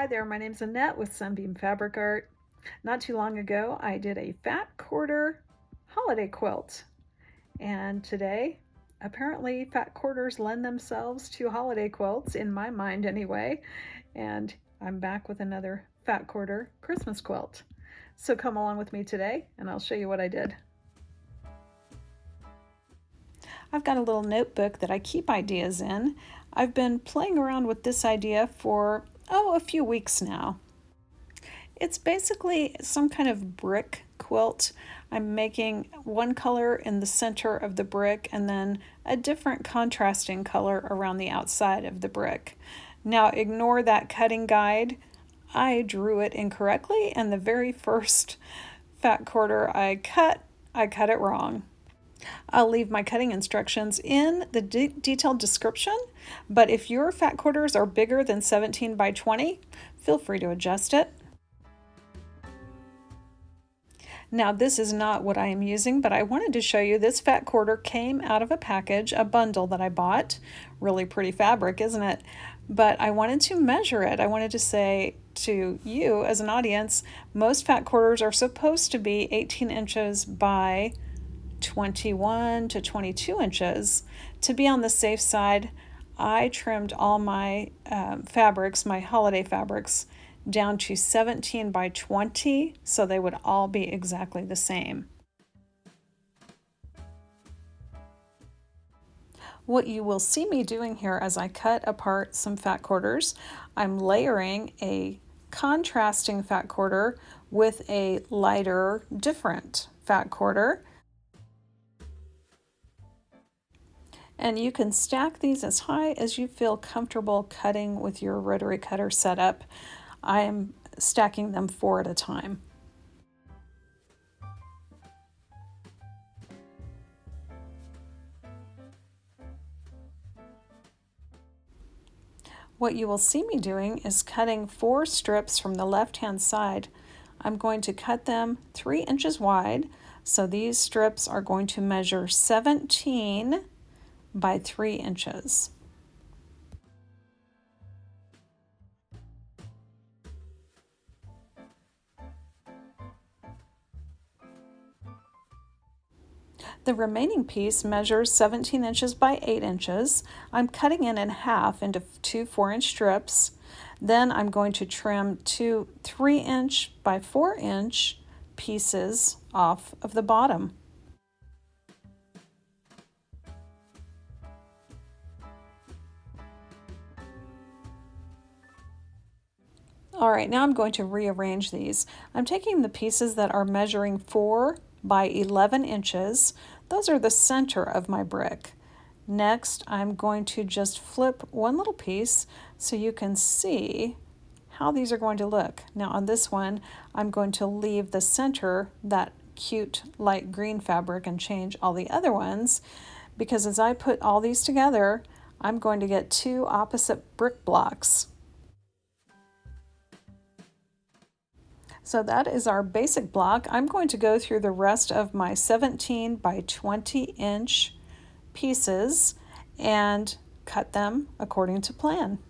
Hi there, my name's Annette with Sunbeam Fabric Art. Not too long ago, I did a fat quarter holiday quilt. And today, apparently fat quarters lend themselves to holiday quilts, in my mind anyway. And I'm back with another fat quarter Christmas quilt. So come along with me today and I'll show you what I did. I've got a little notebook that I keep ideas in. I've been playing around with this idea for, a few weeks now. It's basically some kind of brick quilt. I'm making one color in the center of the brick and then a different contrasting color around the outside of the brick. Now ignore that cutting guide. I drew it incorrectly, and the very first fat quarter I cut it wrong. I'll leave my cutting instructions in the detailed description, but if your fat quarters are bigger than 17 by 20, feel free to adjust it. Now this is not what I am using, but I wanted to show you this fat quarter came out of a package, a bundle that I bought. Really pretty fabric, isn't it? But I wanted to measure it. I wanted to say to you as an audience, most fat quarters are supposed to be 18 inches by 21 to 22 inches. To be on the safe side, I trimmed all my fabrics, my holiday fabrics, down to 17 by 20, so they would all be exactly the same. What you will see me doing here as I cut apart some fat quarters, I'm layering a contrasting fat quarter with a lighter, different fat quarter. And you can stack these as high as you feel comfortable cutting with your rotary cutter setup. I am stacking them 4 at a time. What you will see me doing is cutting 4 strips from the left-hand side. I'm going to cut them 3 inches wide, so these strips are going to measure 17 by 3 inches. The remaining piece measures 17 inches by 8 inches. I'm cutting it in half into 2 4-inch strips. Then I'm going to trim 2 3-inch by 4-inch pieces off of the bottom. All right, now I'm going to rearrange these. I'm taking the pieces that are measuring 4 by 11 inches. Those are the center of my brick. Next, I'm going to just flip one little piece so you can see how these are going to look. Now on this one, I'm going to leave the center, that cute light green fabric, and change all the other ones, because as I put all these together, I'm going to get 2 opposite brick blocks. So that is our basic block. I'm going to go through the rest of my 17 by 20 inch pieces and cut them according to plan.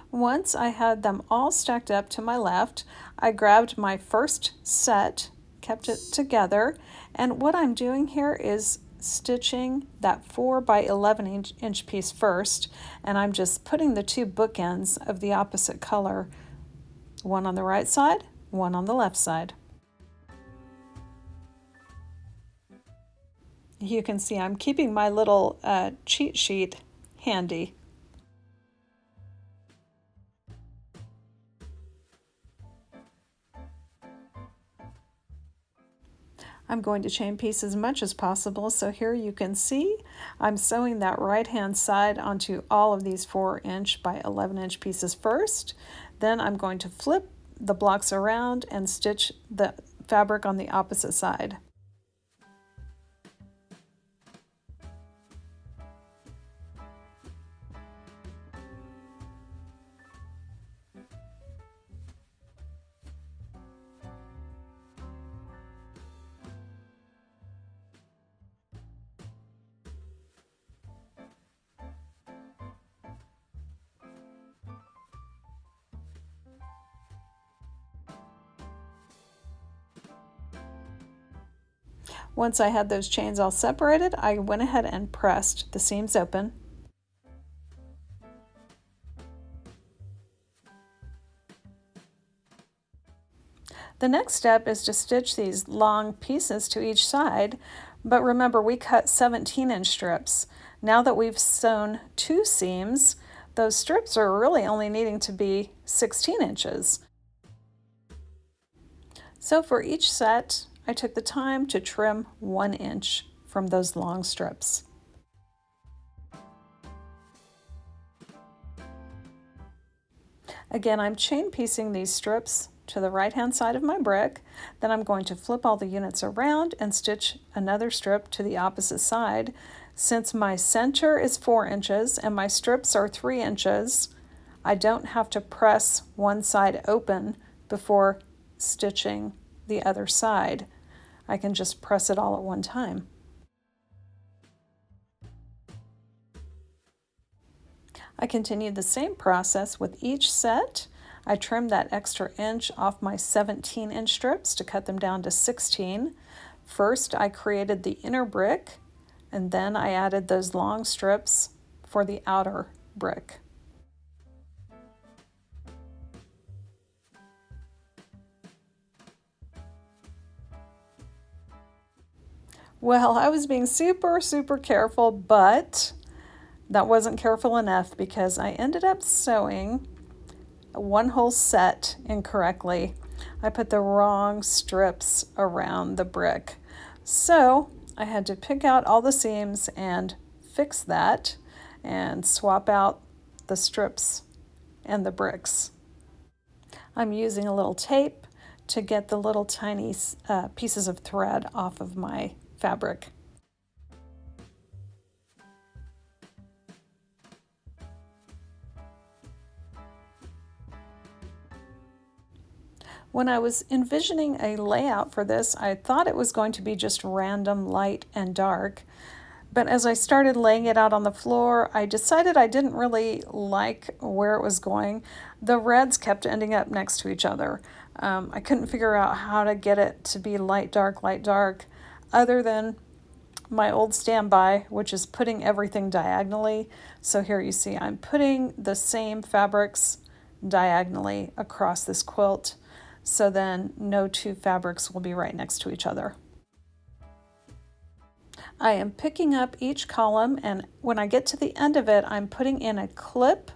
Once I had them all stacked up to my left, I grabbed my first set, kept it together, and what I'm doing here is stitching that 4 by 11 inch piece first, and I'm just putting the 2 bookends of the opposite color, one on the right side, one on the left side. You can see I'm keeping my little cheat sheet handy. I'm going to chain piece as much as possible, so here you can see I'm sewing that right hand side onto all of these 4-inch by 11-inch pieces first. Then I'm going to flip the blocks around and stitch the fabric on the opposite side. Once I had those chains all separated, I went ahead and pressed the seams open. The next step is to stitch these long pieces to each side, but remember we cut 17-inch strips. Now that we've sewn 2 seams, those strips are really only needing to be 16 inches. So for each set, I took the time to trim 1 inch from those long strips. Again, I'm chain piecing these strips to the right hand side of my brick. Then I'm going to flip all the units around and stitch another strip to the opposite side. Since my center is 4 inches and my strips are 3 inches, I don't have to press one side open before stitching the other side. I can just press it all at one time. I continued the same process with each set. I trimmed that extra inch off my 17-inch strips to cut them down to 16. First, I created the inner brick, and then I added those long strips for the outer brick. Well, I was being super careful, but that wasn't careful enough because I ended up sewing one whole set incorrectly. I put the wrong strips around the brick. So I had to pick out all the seams and fix that and swap out the strips and the bricks. I'm using a little tape to get the little tiny pieces of thread off of my fabric. When I was envisioning a layout for this, I thought it was going to be just random light and dark. But as I started laying it out on the floor, I decided I didn't really like where it was going. The reds kept ending up next to each other. I couldn't figure out how to get it to be light, dark, other than my old standby, which is putting everything diagonally. So here you see I'm putting the same fabrics diagonally across this quilt, so then no 2 fabrics will be right next to each other. I am picking up each column, and when I get to the end of it, I'm putting in a clip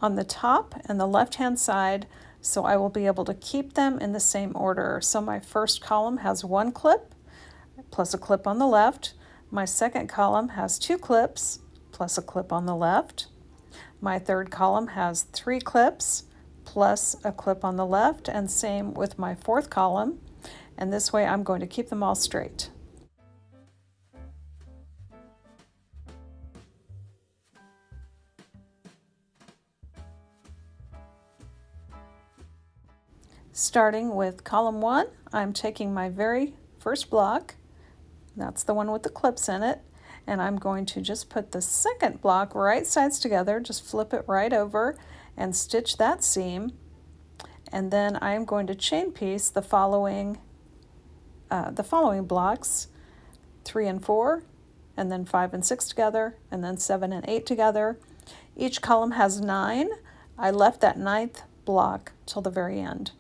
on the top and the left-hand side, so I will be able to keep them in the same order. So my first column has 1 clip, plus a clip on the left. My second column has 2 clips, plus a clip on the left. My third column has 3 clips, plus a clip on the left, and same with my fourth column. And this way I'm going to keep them all straight. Starting with column 1, I'm taking my very first block, that's the one with the clips in it, and I'm going to just put the second block right sides together, just flip it right over and stitch that seam, and then I'm going to chain piece the following blocks, 3 and 4, and then 5 and 6 together, and then 7 and 8 together. Each column has 9. I left that 9th block till the very end.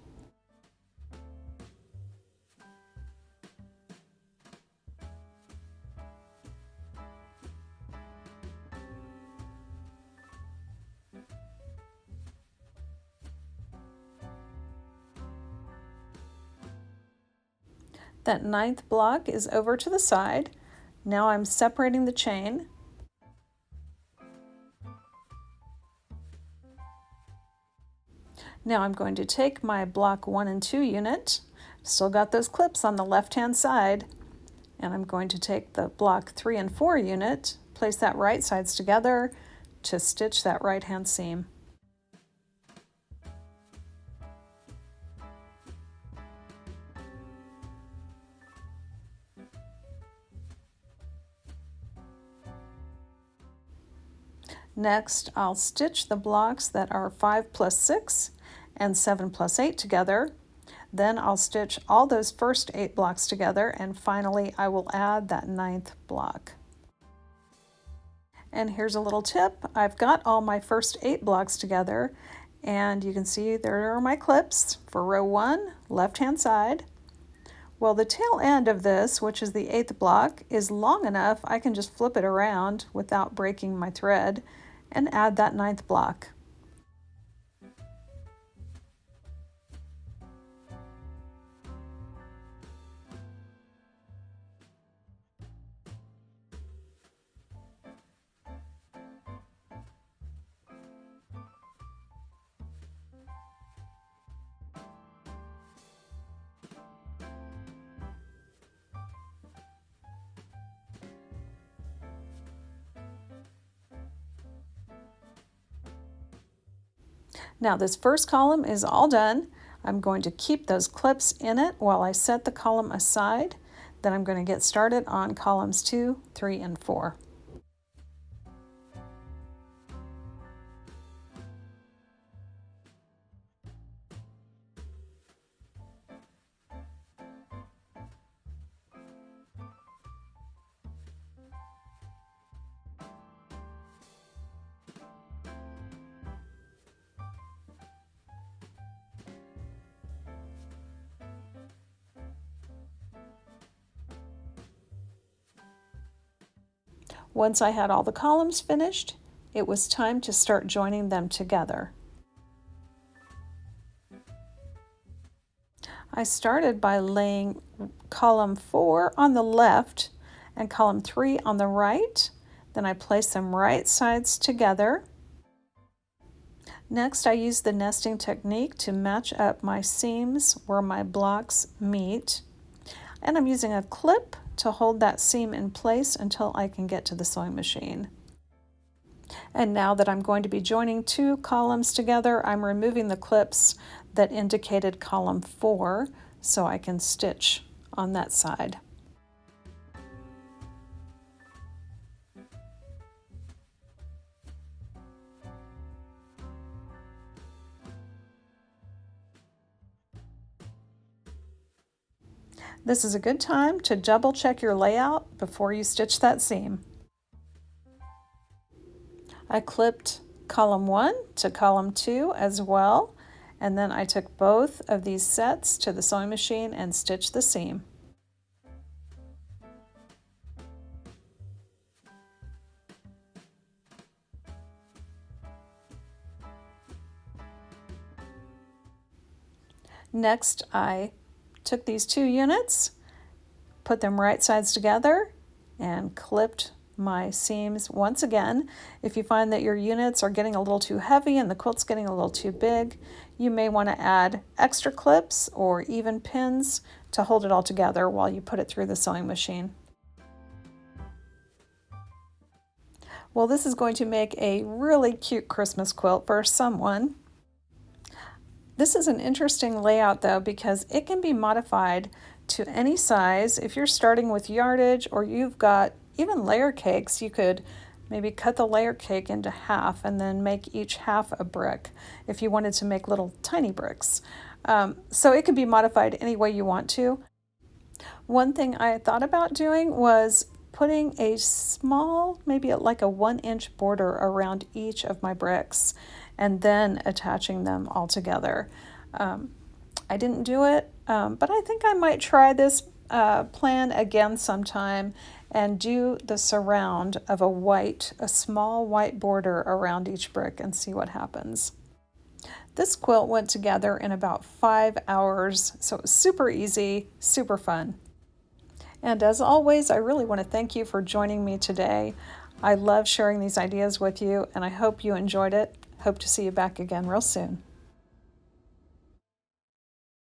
That 9th block is over to the side. Now I'm separating the chain. Now I'm going to take my block 1 and 2 unit, still got those clips on the left-hand side, and I'm going to take the block 3 and 4 unit, place that right sides together to stitch that right-hand seam. Next, I'll stitch the blocks that are 5 plus 6 and 7 plus 8 together. Then I'll stitch all those first 8 blocks together, and finally I will add that 9th block. And here's a little tip. I've got all my first 8 blocks together, and you can see there are my clips for row 1, left-hand side. Well, the tail end of this, which is the 8th block, is long enough I can just flip it around without breaking my thread and add that 9th block. Now this first column is all done. I'm going to keep those clips in it while I set the column aside. Then I'm going to get started on columns 2, 3, and 4. Once I had all the columns finished, it was time to start joining them together. I started by laying column 4 on the left and column 3 on the right. Then I placed them right sides together. Next, I used the nesting technique to match up my seams where my blocks meet. And I'm using a clip to hold that seam in place until I can get to the sewing machine. And now that I'm going to be joining 2 columns together, I'm removing the clips that indicated column 4 so I can stitch on that side. This is a good time to double check your layout before you stitch that seam. I clipped column 1 to column 2 as well, and then I took both of these sets to the sewing machine and stitched the seam. Next, I took these 2 units, put them right sides together, and clipped my seams once again. If you find that your units are getting a little too heavy and the quilt's getting a little too big, you may want to add extra clips or even pins to hold it all together while you put it through the sewing machine. Well, this is going to make a really cute Christmas quilt for someone. This is an interesting layout though, because it can be modified to any size. If you're starting with yardage or you've got even layer cakes, you could maybe cut the layer cake into half and then make each half a brick if you wanted to make little tiny bricks. So it can be modified any way you want to. One thing I thought about doing was putting a small, maybe like a 1-inch border around each of my bricks and then attaching them all together. I didn't do it, but I think I might try this plan again sometime and do the surround of a small white border around each brick and see what happens. This quilt went together in about 5 hours, so it was super easy, super fun. And as always, I really want to thank you for joining me today. I love sharing these ideas with you, and I hope you enjoyed it. Hope to see you back again real soon.